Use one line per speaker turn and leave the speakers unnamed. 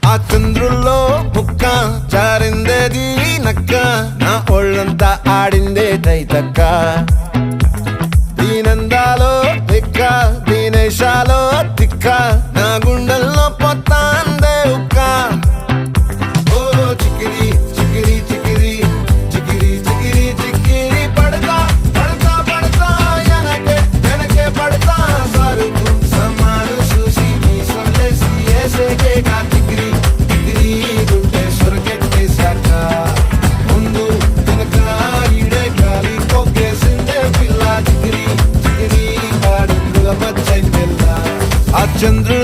ఆ చంద్రుల్లో ముక్క జారిందేది నక్క నా ఒళ్ళంతా ఆడిందే తైతక్క దీనందాలో తిక్క దీనేశాలో తిక్క నా గుండెల్లో పొత్తాందే ఉక్క ఓ చికిరి చికిరి చికిరి చికిరి చికిరి చికిరి పడతా పడతా పడతా ఎనకే ఎనకే పడతా సరుకు సమాను చూసి నీ సొల్లేసి ఏసేకే కా చికిరి చికిరి గుండె సొరకెట్టేశాక ముందు వెనక ఈడే గాలి కొక్కేసిందే పిల్ల చికిరి చికిరి ఆడుగుల మచ్చై పిల్ల ఆ చంద్రు